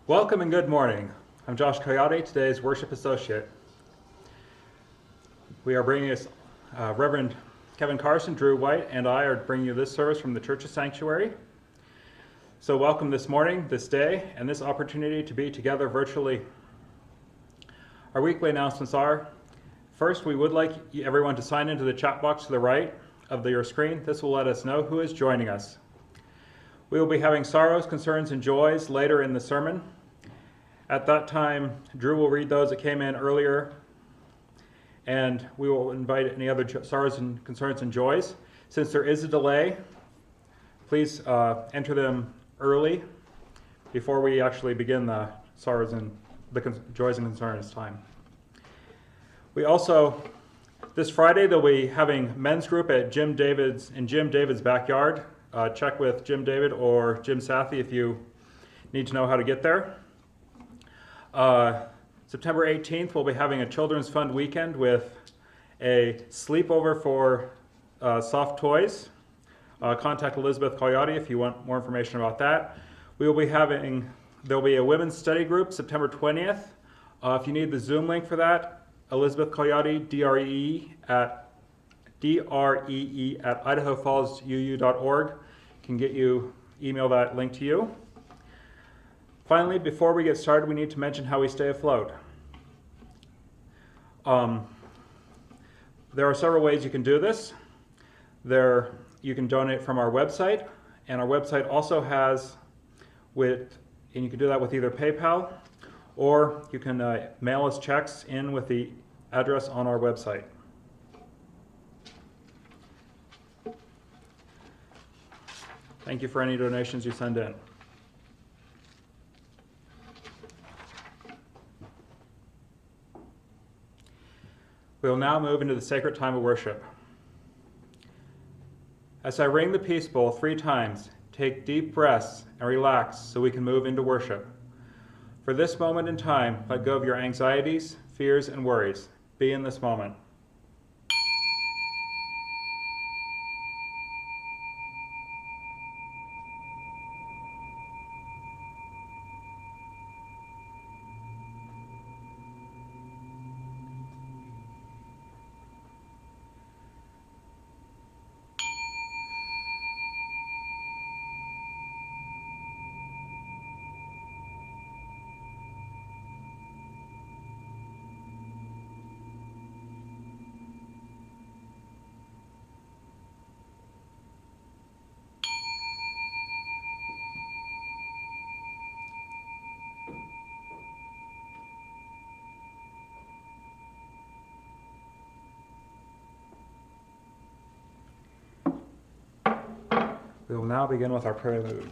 Welcome and good morning. I'm Josh Coyote, today's worship associate. We are bringing us Reverend Kevin Carson, Drew White, and I are bringing you this service from the Church's Sanctuary. So welcome this morning, this day, and this opportunity to be together virtually. Our weekly announcements are, first, we would like everyone to sign into the chat box to the right of your screen. This will let us know who is joining us. We will be having sorrows, concerns, and joys later in the sermon. At that time, Drew will read those that came in earlier, and we will invite any other sorrows and concerns and joys. Since there is a delay, please enter them early before we actually begin the sorrows and the joys and concerns time. We also, this Friday, they'll be having men's group at Jim David's backyard. Check with Jim David or Jim Sathi if you need to know how to get there. September 18th, we'll be having a Children's Fund weekend with a sleepover for soft toys. Contact Elizabeth Coyote if you want more information about that. There'll be a women's study group September 20th. If you need the Zoom link for that, Elizabeth Coyote, DREE at idahofallsuu.org can email that link to you. Finally, before we get started, we need to mention how we stay afloat. There are several ways you can do this. You can donate from our website, and our website also has and you can do that with either PayPal, or you can mail us checks in with the address on our website. Thank you for any donations you send in. We will now move into the sacred time of worship. As I ring the peace bowl 3 times, take deep breaths and relax so we can move into worship. For this moment in time, let go of your anxieties, fears, and worries. Be in this moment. We will now begin with our prelude.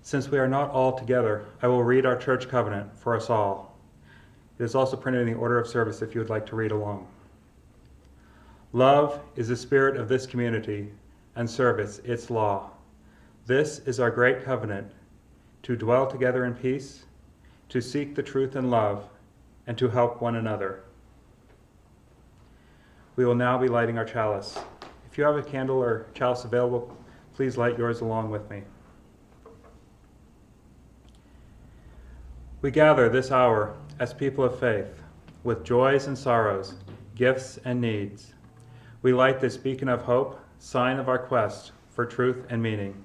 Since we are not all together, I will read our church covenant for us all. It is also printed in the order of service if you would like to read along. Love is the spirit of this community, and service its law. This is our great covenant, to dwell together in peace, to seek the truth in love, and to help one another. We will now be lighting our chalice. If you have a candle or chalice available, please light yours along with me. We gather this hour as people of faith, with joys and sorrows, gifts and needs. We light this beacon of hope, sign of our quest for truth and meaning,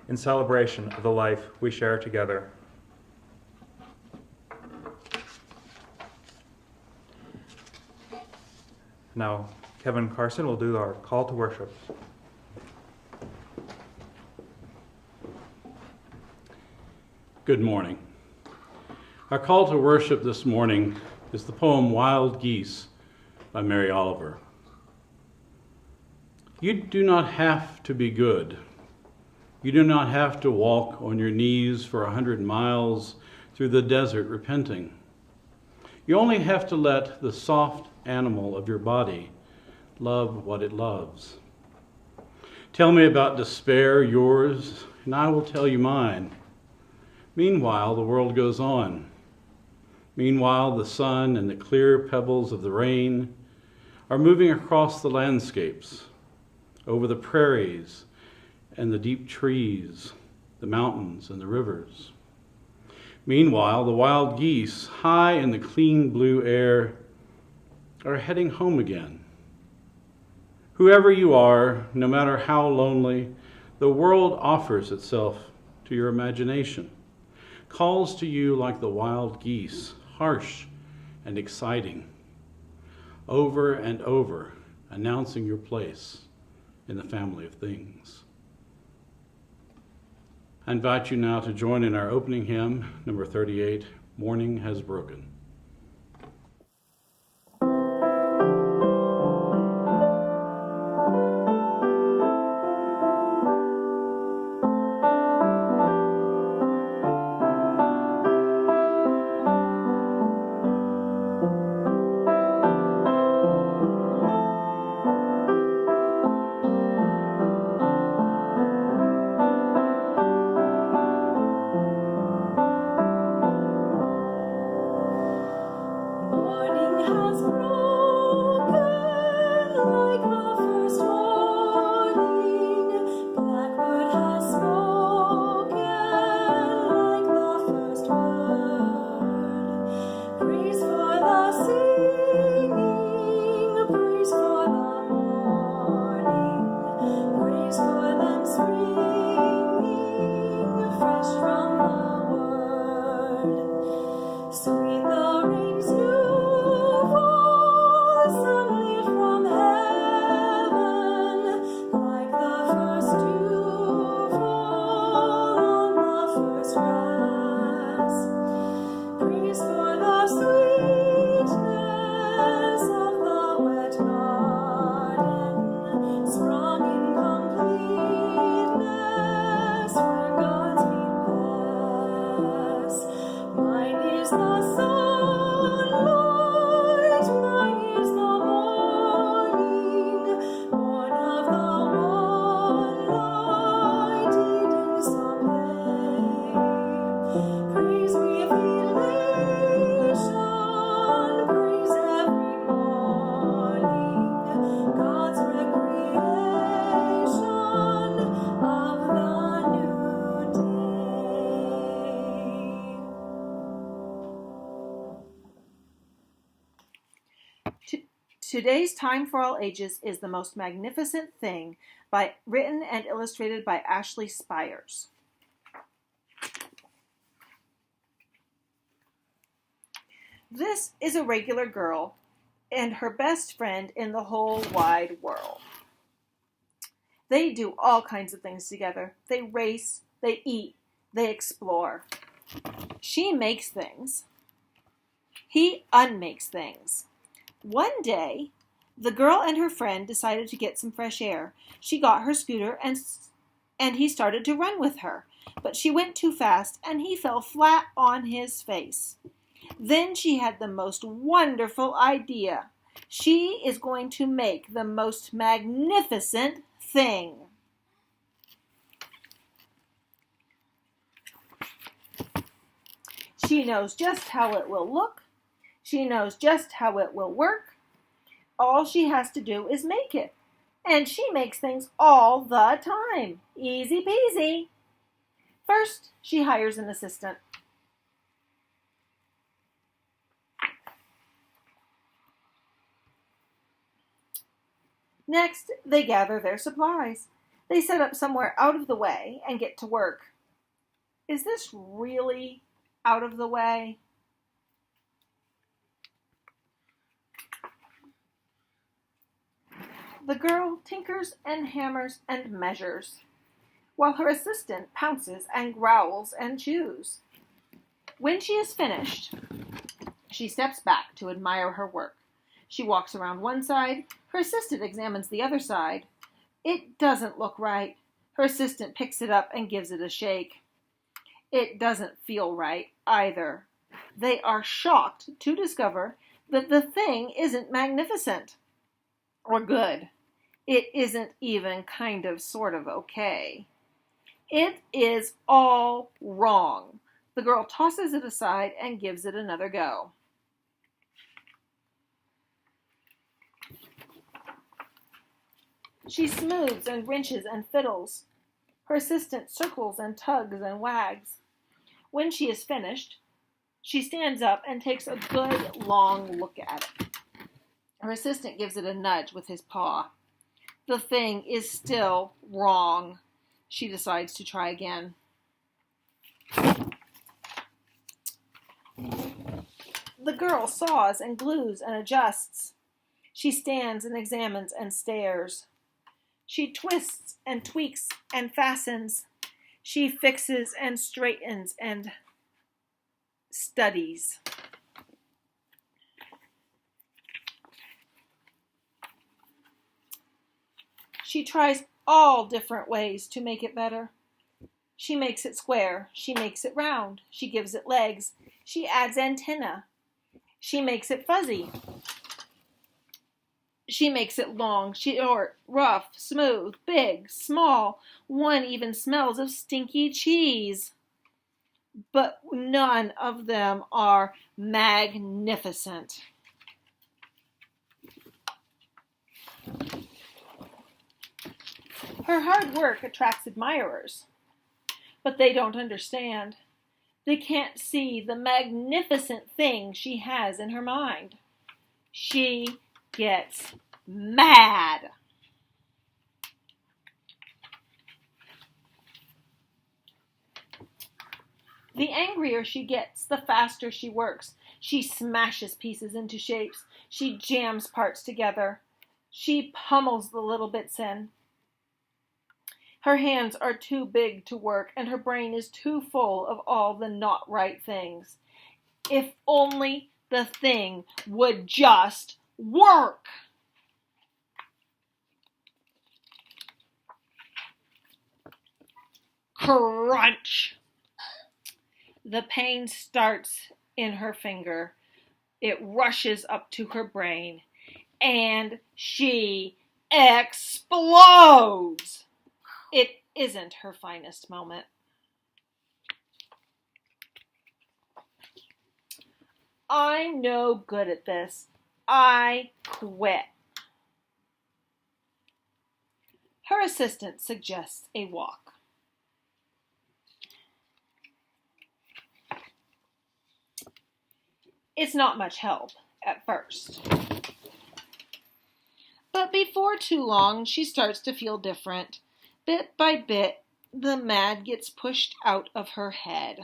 in celebration of the life we share together. Now, Kevin Carson will do our call to worship. Good morning. Our call to worship this morning is the poem Wild Geese by Mary Oliver. You do not have to be good. You do not have to walk on your knees for 100 miles through the desert repenting. You only have to let the soft animal of your body love what it loves. Tell me about despair, yours, and I will tell you mine. Meanwhile, the world goes on. Meanwhile, the sun and the clear pebbles of the rain are moving across the landscapes, over the prairies and the deep trees, the mountains and the rivers. Meanwhile, the wild geese, high in the clean blue air, are heading home again. Whoever you are, no matter how lonely, the world offers itself to your imagination, calls to you like the wild geese, harsh and exciting, over and over, announcing your place in the family of things. I invite you now to join in our opening hymn, number 38, Morning Has Broken. Today's Time for All Ages is the Most Magnificent Thing, written and illustrated by Ashley Spires. This is a regular girl and her best friend in the whole wide world. They do all kinds of things together. They race, they eat, they explore. She makes things. He unmakes things. One day, the girl and her friend decided to get some fresh air. She got her scooter and he started to run with her. but she went too fast, and he fell flat on his face. Then she had the most wonderful idea. She is going to make the most magnificent thing. She knows just how it will look. She knows just how it will work. All she has to do is make it. And she makes things all the time. Easy peasy. First, she hires an assistant. Next, they gather their supplies. They set up somewhere out of the way and get to work. Is this really out of the way? The girl tinkers and hammers and measures, while her assistant pounces and growls and chews. When she is finished, she steps back to admire her work. She walks around one side. Her assistant examines the other side. It doesn't look right. Her assistant picks it up and gives it a shake. It doesn't feel right either. They are shocked to discover that the thing isn't magnificent or good. It isn't even kind of sort of okay. It is all wrong. The girl tosses it aside and gives it another go. She smooths and wrenches and fiddles. Her assistant circles and tugs and wags. When she is finished, she stands up and takes a good long look at it. Her assistant gives it a nudge with his paw. The thing is still wrong. She decides to try again. The girl saws and glues and adjusts. She stands and examines and stares. She twists and tweaks and fastens. She fixes and straightens and studies. She tries all different ways to make it better. She makes it square. She makes it round. She gives it legs. She adds antenna. She makes it fuzzy. She makes it long, short, rough, smooth, big, small. One even smells of stinky cheese. But none of them are magnificent. Her hard work attracts admirers, but they don't understand. They can't see the magnificent thing she has in her mind. She gets mad. The angrier she gets, the faster she works. She smashes pieces into shapes. She jams parts together. She pummels the little bits in. Her hands are too big to work, and her brain is too full of all the not right things. If only the thing would just work! Crunch! The pain starts in her finger. It rushes up to her brain, and she explodes! It isn't her finest moment. I'm no good at this. I quit. Her assistant suggests a walk. It's not much help at first. But before too long, she starts to feel different. Bit by bit, the mad gets pushed out of her head.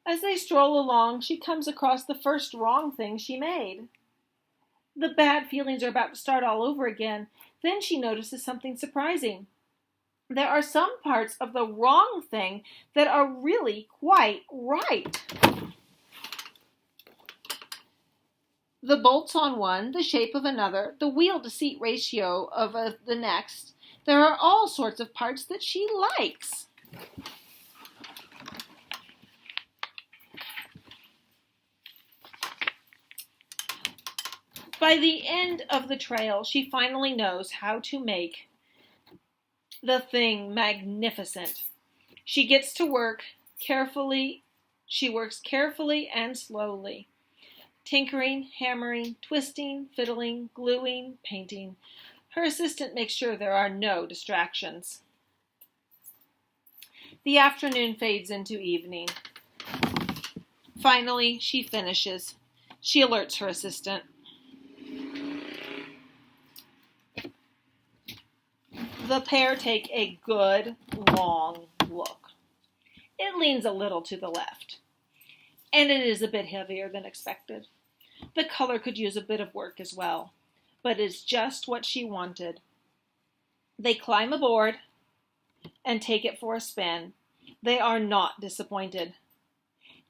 As they stroll along, she comes across the first wrong thing she made. The bad feelings are about to start all over again. Then she notices something surprising. There are some parts of the wrong thing that are really quite right. the bolts on one, the shape of another, the wheel-to-seat ratio of the next. There are all sorts of parts that she likes. By the end of the trail, she finally knows how to make the thing magnificent. She gets to work carefully. She works carefully and slowly, tinkering, hammering, twisting, fiddling, gluing, painting. Her assistant makes sure there are no distractions. The afternoon fades into evening. Finally, she finishes. She alerts her assistant. The pair take a good, long look. It leans a little to the left, and it is a bit heavier than expected. The color could use a bit of work as well, but it's just what she wanted. They climb aboard and take it for a spin. They are not disappointed.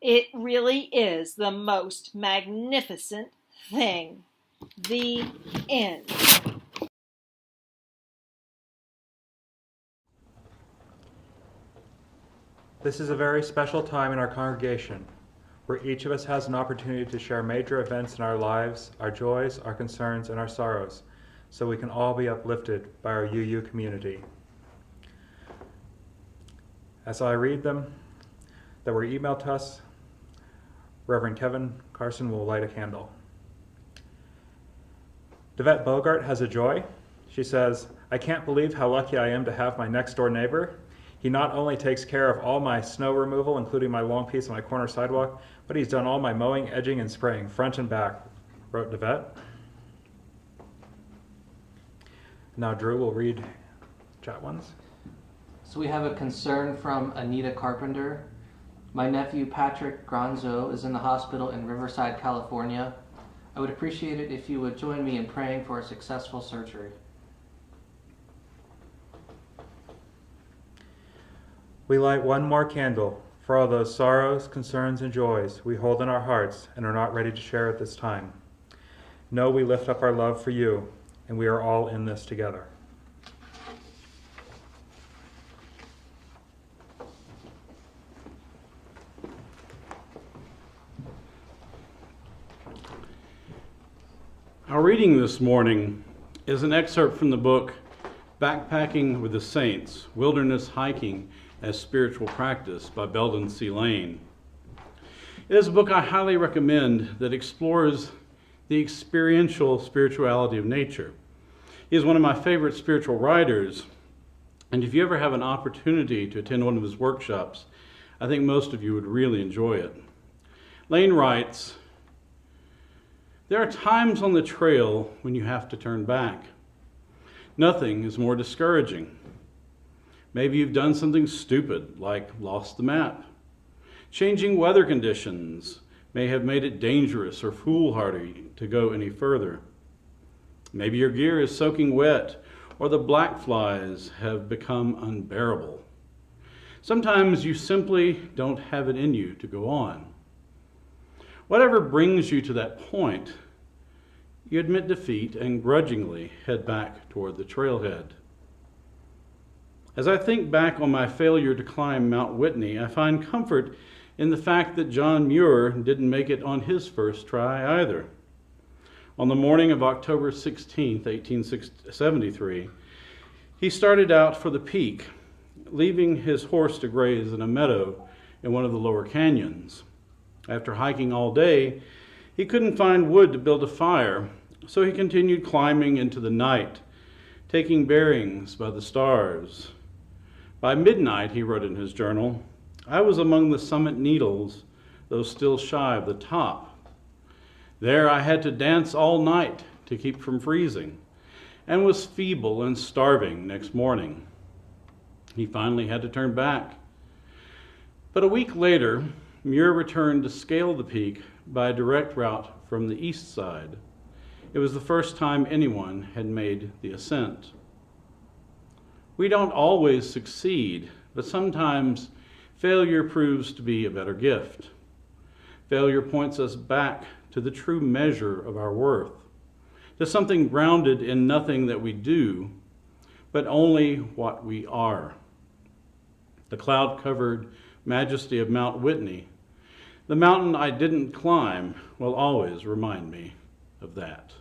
It really is the most magnificent thing. The end. This is a very special time in our congregation, where each of us has an opportunity to share major events in our lives, our joys, our concerns, and our sorrows, so we can all be uplifted by our UU community. As I read them that were emailed to us, Reverend Kevin Carson will light a candle. Devette Bogart has a joy. She says, "I can't believe how lucky I am to have my next door neighbor. He not only takes care of all my snow removal, including my long piece on my corner sidewalk, but he's done all my mowing, edging, and spraying, front and back," wrote Devette. Now Drew will read chat ones. So we have a concern from Anita Carpenter. My nephew Patrick Gronzo is in the hospital in Riverside, California. I would appreciate it if you would join me in praying for a successful surgery. We light one more candle for all those sorrows, concerns, and joys we hold in our hearts and are not ready to share at this time. Know we lift up our love for you, and we are all in this together. Our reading this morning is an excerpt from the book Backpacking with the Saints, Wilderness Hiking as Spiritual Practice by Belden C. Lane. It is a book I highly recommend that explores the experiential spirituality of nature. He is one of my favorite spiritual writers, and if you ever have an opportunity to attend one of his workshops, I think most of you would really enjoy it. Lane writes, "There are times on the trail when you have to turn back. Nothing is more discouraging. Maybe you've done something stupid, like lost the map. Changing weather conditions may have made it dangerous or foolhardy to go any further. Maybe your gear is soaking wet, or the black flies have become unbearable. Sometimes you simply don't have it in you to go on. Whatever brings you to that point, you admit defeat and grudgingly head back toward the trailhead. As I think back on my failure to climb Mount Whitney, I find comfort in the fact that John Muir didn't make it on his first try either. On the morning of October 16, 1873, he started out for the peak, leaving his horse to graze in a meadow in one of the lower canyons. After hiking all day, he couldn't find wood to build a fire, so he continued climbing into the night, taking bearings by the stars. By midnight, he wrote in his journal, I was among the summit needles, though still shy of the top. There I had to dance all night to keep from freezing, and was feeble and starving next morning. He finally had to turn back. But a week later, Muir returned to scale the peak by a direct route from the east side. It was the first time anyone had made the ascent. We don't always succeed, but sometimes failure proves to be a better gift. Failure points us back to the true measure of our worth, to something grounded in nothing that we do, but only what we are. The cloud-covered majesty of Mount Whitney, the mountain I didn't climb, will always remind me of that.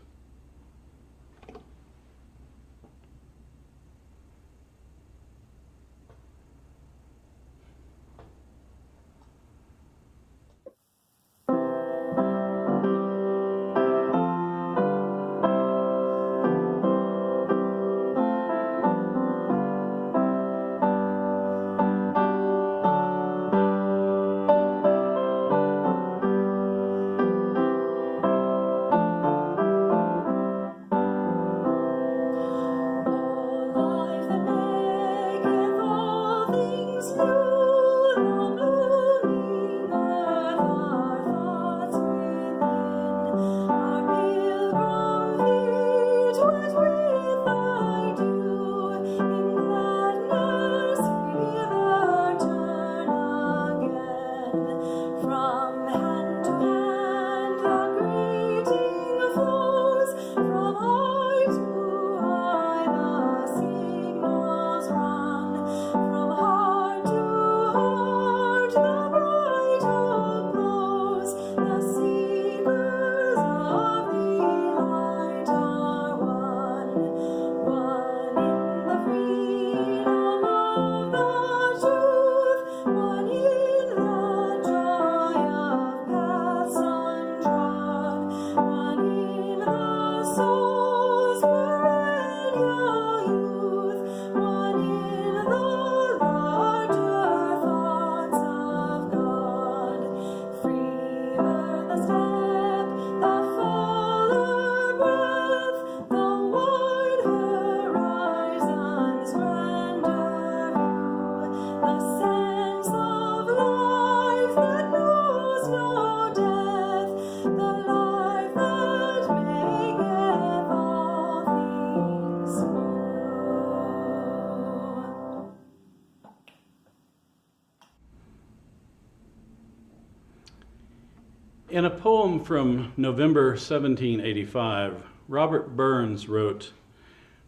In a poem from November 1785, Robert Burns wrote,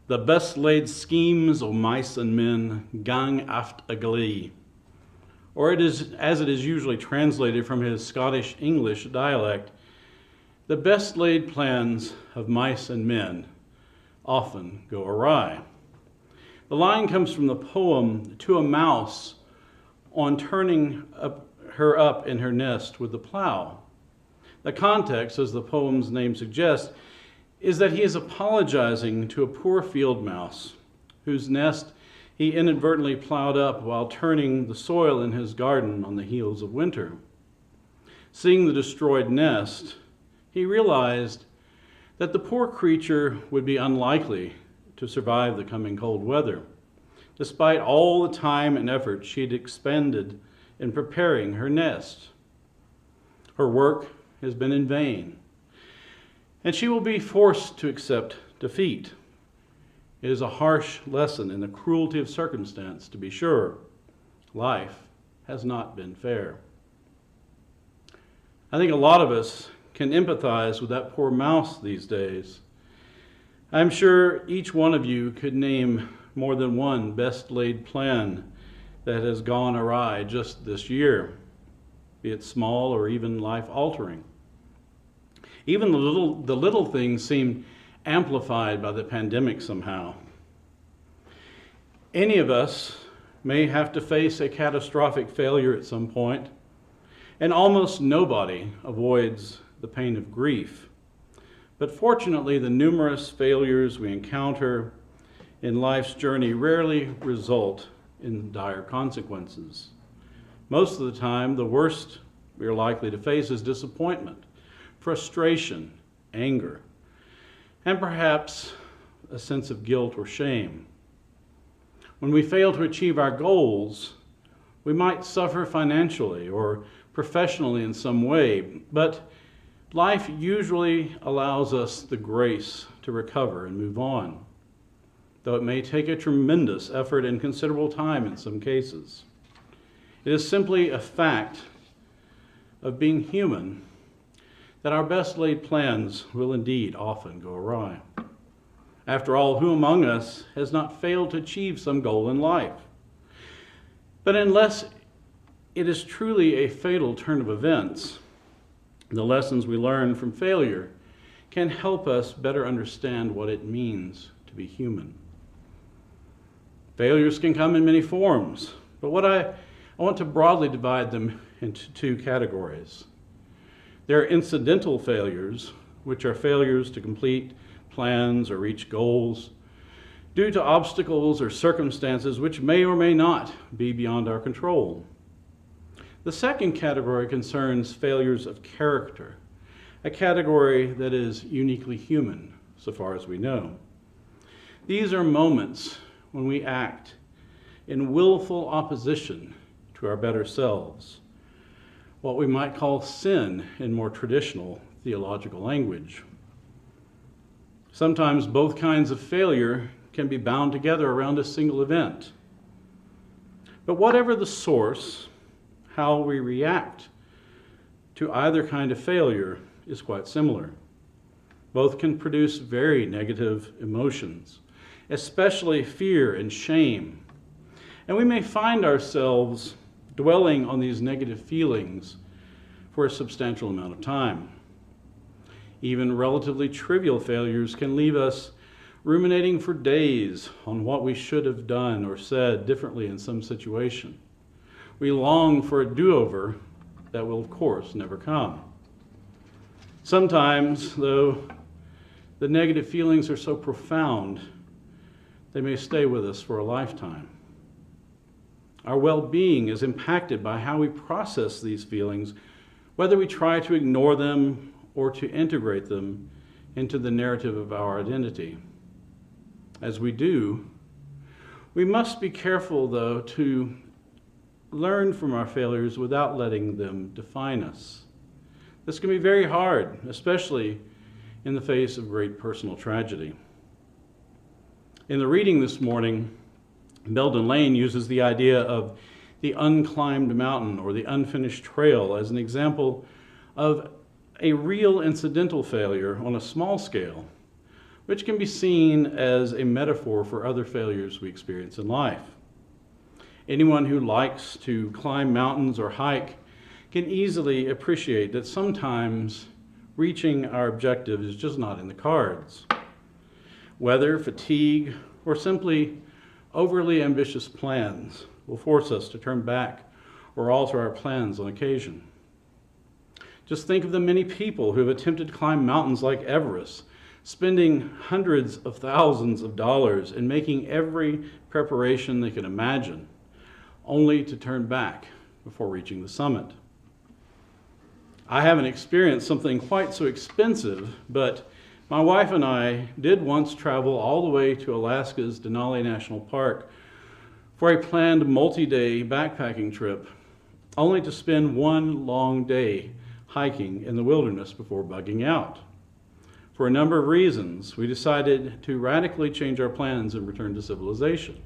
"The best laid schemes o' mice and men gang aft a glee," or as it is usually translated from his Scottish English dialect, "The best laid plans of mice and men often go awry." The line comes from the poem To a Mouse on turning her up in her nest with the plow. The context, as the poem's name suggests, is that he is apologizing to a poor field mouse whose nest he inadvertently plowed up while turning the soil in his garden on the heels of winter. Seeing the destroyed nest, he realized that the poor creature would be unlikely to survive the coming cold weather, despite all the time and effort she'd expended in preparing her nest. Her work has been in vain, and she will be forced to accept defeat. It is a harsh lesson in the cruelty of circumstance, to be sure. Life has not been fair. I think a lot of us can empathize with that poor mouse these days. I'm sure each one of you could name more than one best laid plan that has gone awry just this year, be it small or even life-altering. Even the little things seem amplified by the pandemic somehow. Any of us may have to face a catastrophic failure at some point, and almost nobody avoids the pain of grief. But fortunately, the numerous failures we encounter in life's journey rarely result in dire consequences. Most of the time, the worst we are likely to face is disappointment, frustration, anger, and perhaps a sense of guilt or shame. When we fail to achieve our goals, we might suffer financially or professionally in some way, but life usually allows us the grace to recover and move on, though it may take a tremendous effort and considerable time in some cases. It is simply a fact of being human that our best laid plans will indeed often go awry. After all, who among us has not failed to achieve some goal in life? But unless it is truly a fatal turn of events, the lessons we learn from failure can help us better understand what it means to be human. Failures can come in many forms, but I want to broadly divide them into two categories. There are incidental failures, which are failures to complete plans or reach goals due to obstacles or circumstances which may or may not be beyond our control. The second category concerns failures of character, a category that is uniquely human, so far as we know. These are moments when we act in willful opposition to our better selves, what we might call sin in more traditional theological language. Sometimes both kinds of failure can be bound together around a single event. But whatever the source, how we react to either kind of failure is quite similar. Both can produce very negative emotions, especially fear and shame. And we may find ourselves dwelling on these negative feelings for a substantial amount of time. Even relatively trivial failures can leave us ruminating for days on what we should have done or said differently in some situation. We long for a do-over that will, of course, never come. Sometimes, though, the negative feelings are so profound, they may stay with us for a lifetime. Our well-being is impacted by how we process these feelings, whether we try to ignore them or to integrate them into the narrative of our identity. As we do, we must be careful, though, to learn from our failures without letting them define us. This can be very hard, especially in the face of great personal tragedy. In the reading this morning, Belden Lane uses the idea of the unclimbed mountain or the unfinished trail as an example of a real incidental failure on a small scale, which can be seen as a metaphor for other failures we experience in life. Anyone who likes to climb mountains or hike can easily appreciate that sometimes reaching our objective is just not in the cards. Weather, fatigue, or simply overly ambitious plans will force us to turn back or alter our plans on occasion. Just think of the many people who have attempted to climb mountains like Everest, spending hundreds of thousands of dollars and making every preparation they can imagine, only to turn back before reaching the summit. I haven't experienced something quite so expensive, but my wife and I did once travel all the way to Alaska's Denali National Park for a planned multi-day backpacking trip, only to spend one long day hiking in the wilderness before bugging out. For a number of reasons, we decided to radically change our plans and return to civilization.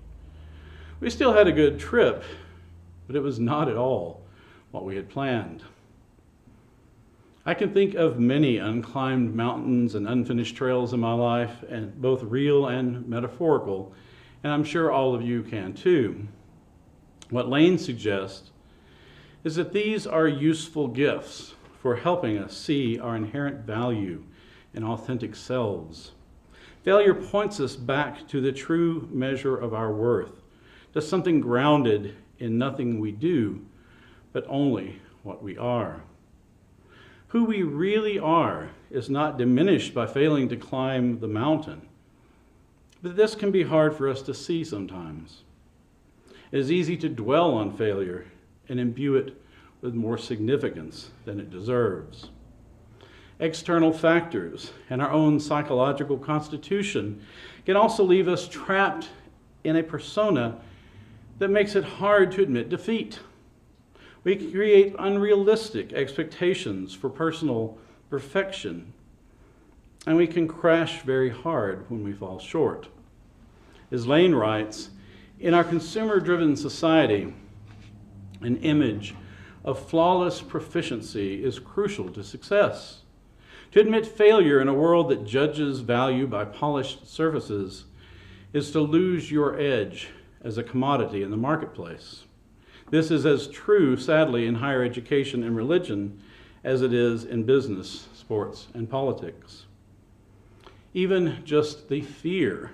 We still had a good trip, but it was not at all what we had planned. I can think of many unclimbed mountains and unfinished trails in my life, and both real and metaphorical, and I'm sure all of you can too. What Lane suggests is that these are useful gifts for helping us see our inherent value and authentic selves. Failure points us back to the true measure of our worth, to something grounded in nothing we do, but only what we are. Who we really are is not diminished by failing to climb the mountain, but this can be hard for us to see sometimes. It is easy to dwell on failure and imbue it with more significance than it deserves. External factors and our own psychological constitution can also leave us trapped in a persona that makes it hard to admit defeat. We create unrealistic expectations for personal perfection, and we can crash very hard when we fall short. As Lane writes, in our consumer-driven society, an image of flawless proficiency is crucial to success. To admit failure in a world that judges value by polished surfaces is to lose your edge as a commodity in the marketplace. This is as true, sadly, in higher education and religion as it is in business, sports, and politics. Even just the fear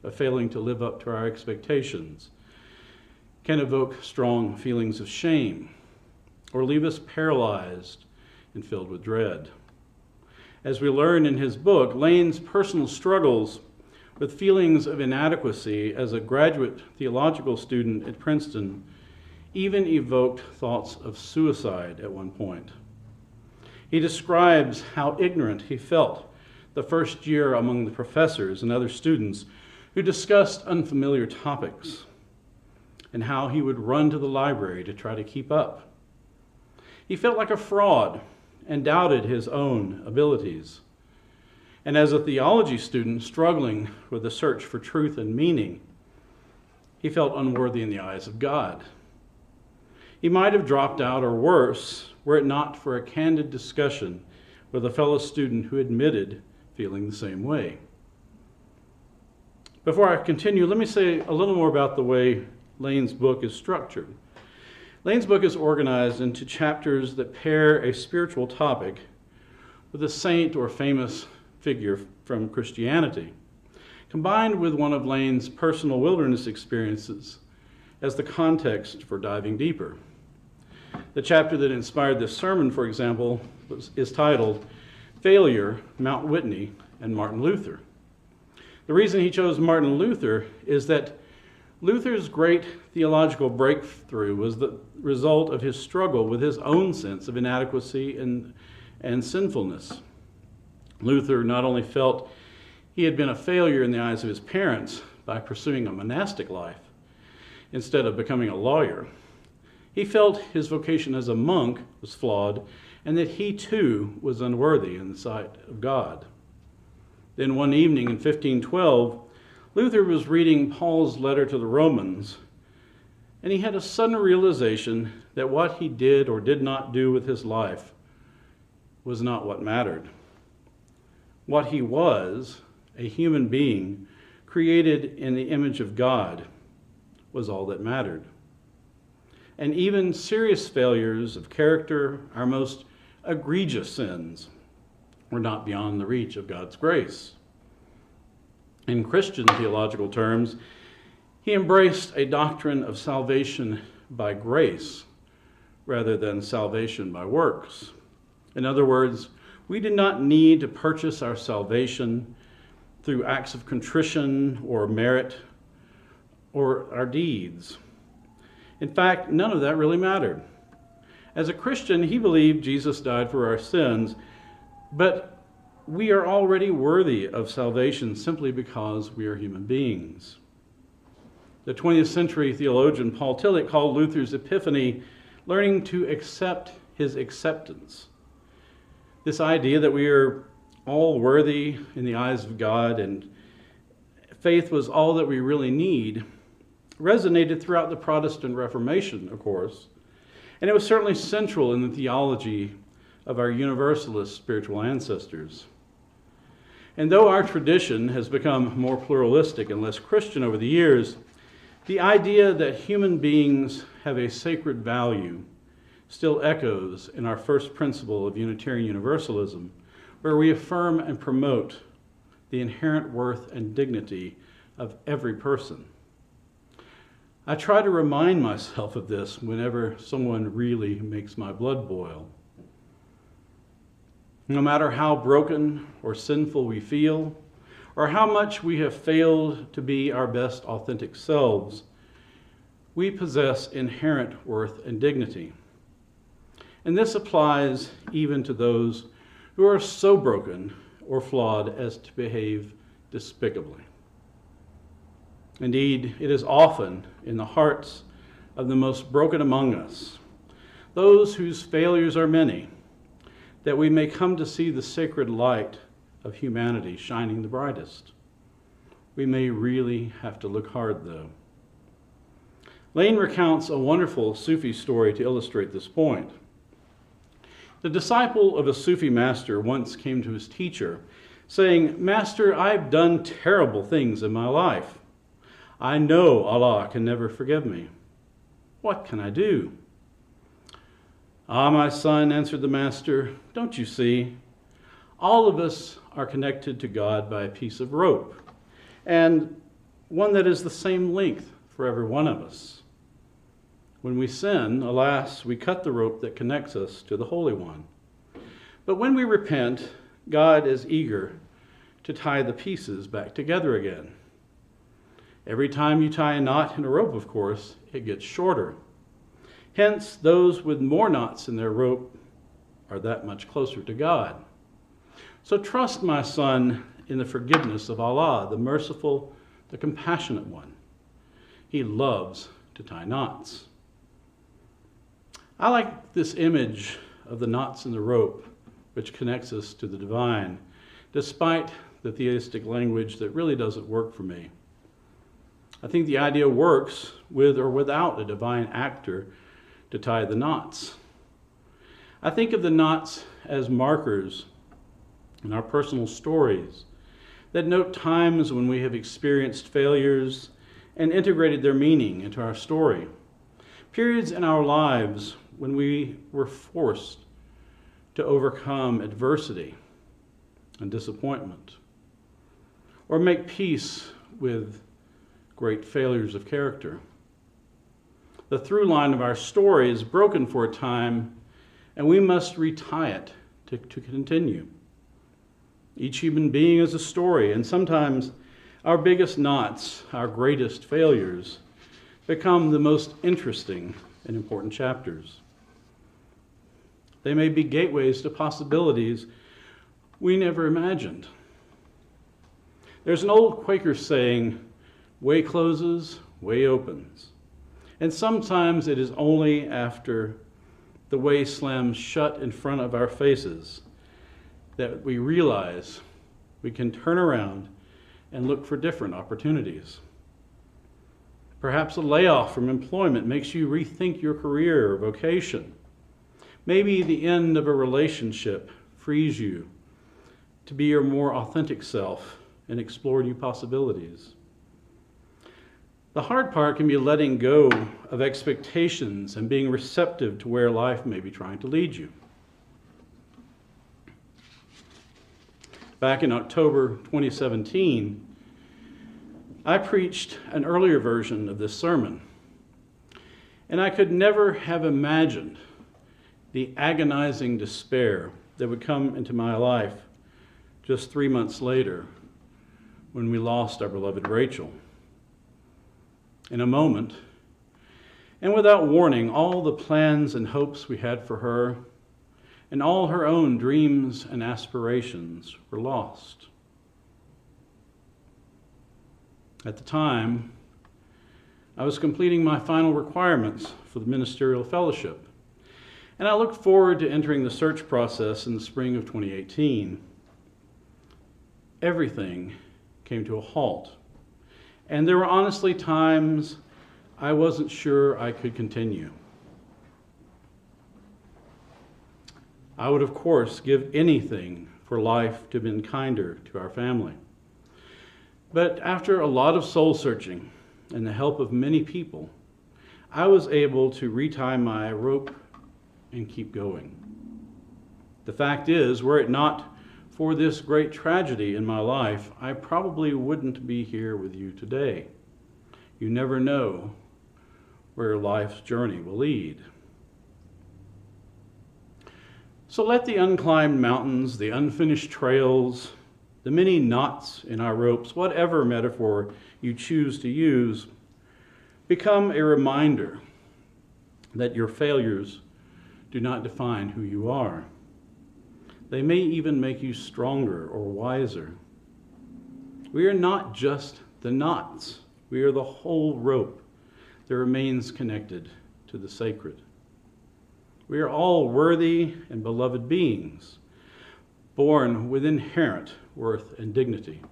of failing to live up to our expectations can evoke strong feelings of shame or leave us paralyzed and filled with dread. As we learn in his book, Lane's personal struggles with feelings of inadequacy as a graduate theological student at Princeton even evoked thoughts of suicide at one point. He describes how ignorant he felt the first year among the professors and other students who discussed unfamiliar topics, and how he would run to the library to try to keep up. He felt like a fraud and doubted his own abilities. And as a theology student struggling with the search for truth and meaning, he felt unworthy in the eyes of God. He might have dropped out, or worse, were it not for a candid discussion with a fellow student who admitted feeling the same way. Before I continue, let me say a little more about the way Lane's book is structured. Lane's book is organized into chapters that pair a spiritual topic with a saint or famous figure from Christianity, combined with one of Lane's personal wilderness experiences as the context for diving deeper. The chapter that inspired this sermon, for example, is titled Failure, Mount Whitney, and Martin Luther. The reason he chose Martin Luther is that Luther's great theological breakthrough was the result of his struggle with his own sense of inadequacy and sinfulness. Luther not only felt he had been a failure in the eyes of his parents by pursuing a monastic life instead of becoming a lawyer, he felt his vocation as a monk was flawed and that he too was unworthy in the sight of God. Then one evening in 1512, Luther was reading Paul's letter to the Romans, and he had a sudden realization that what he did or did not do with his life was not what mattered. What he was, a human being created in the image of God, was all that mattered. And even serious failures of character, our most egregious sins, were not beyond the reach of God's grace. In Christian theological terms, he embraced a doctrine of salvation by grace rather than salvation by works. In other words, we do not need to purchase our salvation through acts of contrition or merit or our deeds. In fact, none of that really mattered. As a Christian, he believed Jesus died for our sins, but we are already worthy of salvation simply because we are human beings. The 20th century theologian Paul Tillich called Luther's epiphany learning to accept his acceptance. This idea that we are all worthy in the eyes of God and faith was all that we really need resonated throughout the Protestant Reformation, of course, and it was certainly central in the theology of our Universalist spiritual ancestors. And though our tradition has become more pluralistic and less Christian over the years, the idea that human beings have a sacred value still echoes in our first principle of Unitarian Universalism, where we affirm and promote the inherent worth and dignity of every person. I try to remind myself of this whenever someone really makes my blood boil. No matter how broken or sinful we feel, or how much we have failed to be our best authentic selves, we possess inherent worth and dignity. And this applies even to those who are so broken or flawed as to behave despicably. Indeed, it is often in the hearts of the most broken among us, those whose failures are many, that we may come to see the sacred light of humanity shining the brightest. We may really have to look hard, though. Lane recounts a wonderful Sufi story to illustrate this point. The disciple of a Sufi master once came to his teacher, saying, "Master, I've done terrible things in my life. I know Allah can never forgive me. What can I do?" "Ah, my son," answered the master, "don't you see? All of us are connected to God by a piece of rope, and one that is the same length for every one of us. When we sin, alas, we cut the rope that connects us to the Holy One. But when we repent, God is eager to tie the pieces back together again. Every time you tie a knot in a rope, of course, it gets shorter. Hence, those with more knots in their rope are that much closer to God. So trust, my son, in the forgiveness of Allah, the merciful, the compassionate one. He loves to tie knots." I like this image of the knots in the rope, which connects us to the divine, despite the theistic language that really doesn't work for me. I think the idea works with or without a divine actor to tie the knots. I think of the knots as markers in our personal stories that note times when we have experienced failures and integrated their meaning into our story. Periods in our lives when we were forced to overcome adversity and disappointment, or make peace with great failures of character. The through line of our story is broken for a time, and we must retie it to continue. Each human being is a story, and sometimes our biggest knots, our greatest failures, become the most interesting and important chapters. They may be gateways to possibilities we never imagined. There's an old Quaker saying, "Way closes, way opens." And sometimes it is only after the way slams shut in front of our faces that we realize we can turn around and look for different opportunities. Perhaps a layoff from employment makes you rethink your career or vocation. Maybe the end of a relationship frees you to be your more authentic self and explore new possibilities. The hard part can be letting go of expectations and being receptive to where life may be trying to lead you. Back in October 2017, I preached an earlier version of this sermon, and I could never have imagined the agonizing despair that would come into my life just 3 months later when we lost our beloved Rachel. In a moment, and without warning, all the plans and hopes we had for her and all her own dreams and aspirations were lost. At the time, I was completing my final requirements for the ministerial fellowship, and I looked forward to entering the search process in the spring of 2018. Everything came to a halt, and there were honestly times I wasn't sure I could continue. I would, of course, give anything for life to have been kinder to our family. But after a lot of soul searching and the help of many people, I was able to retie my rope and keep going. The fact is, were it not for this great tragedy in my life, I probably wouldn't be here with you today. You never know where life's journey will lead. So let the unclimbed mountains, the unfinished trails, the many knots in our ropes, whatever metaphor you choose to use, become a reminder that your failures do not define who you are. They may even make you stronger or wiser. We are not just the knots. We are the whole rope that remains connected to the sacred. We are all worthy and beloved beings, born with inherent worth and dignity.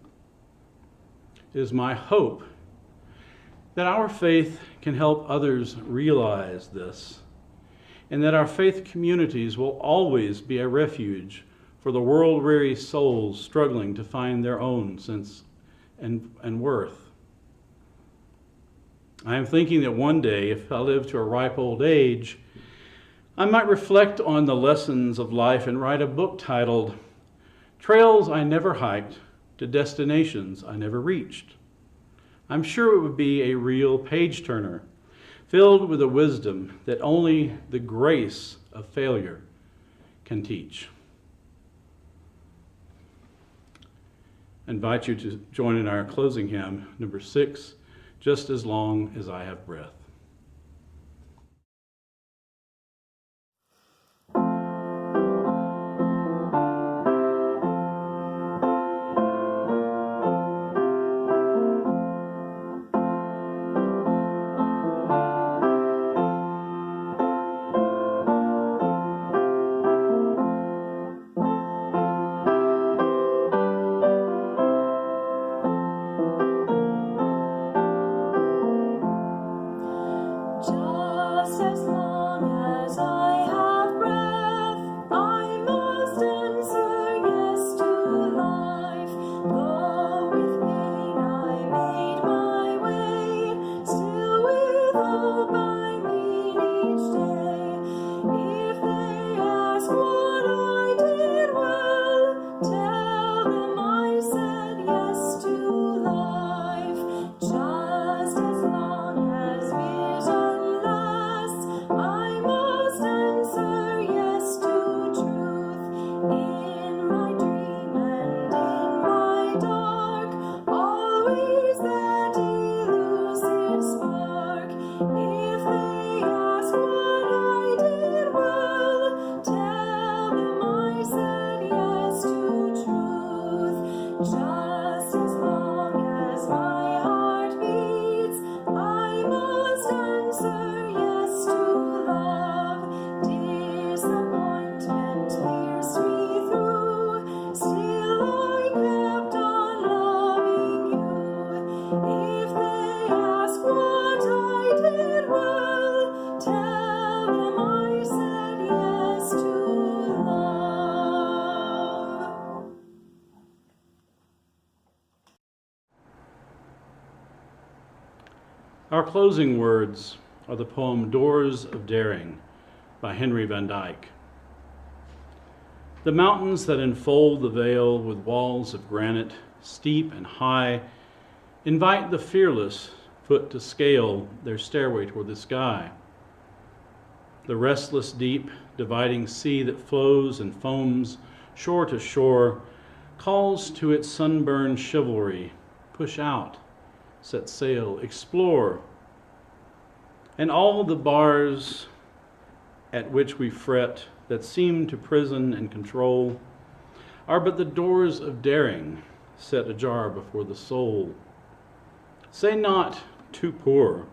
It is my hope that our faith can help others realize this and that our faith communities will always be a refuge for the world-weary souls struggling to find their own sense and worth. I am thinking that one day, if I live to a ripe old age, I might reflect on the lessons of life and write a book titled Trails I Never Hiked to Destinations I Never Reached. I'm sure it would be a real page-turner, filled with a wisdom that only the grace of failure can teach. I invite you to join in our closing hymn, number 6, Just as Long as I Have Breath. Our closing words are the poem Doors of Daring by Henry Van Dyke. The mountains that enfold the vale with walls of granite, steep and high, invite the fearless foot to scale their stairway toward the sky. The restless deep, dividing sea that flows and foams shore to shore, calls to its sunburned chivalry, push out, set sail, explore. And all the bars at which we fret that seem to prison and control are but the doors of daring set ajar before the soul. Say not, too poor,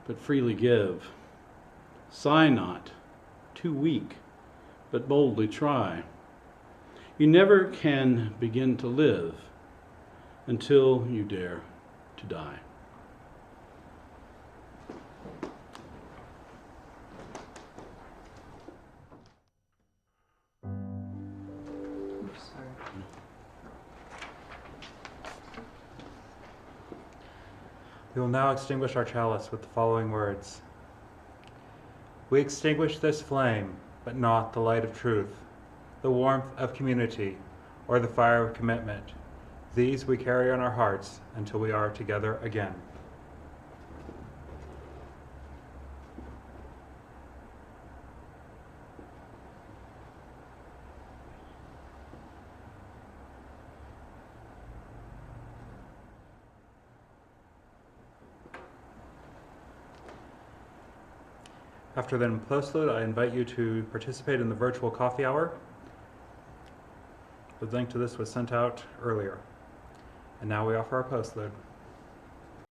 but freely give. Sigh not, too weak, but boldly try. You never can begin to live until you dare to die. We will now extinguish our chalice with the following words. We extinguish this flame, but not the light of truth, the warmth of community, or the fire of commitment. These we carry on our hearts until we are together again. After the postload, I invite you to participate in the virtual coffee hour. The link to this was sent out earlier. And now we offer our postload.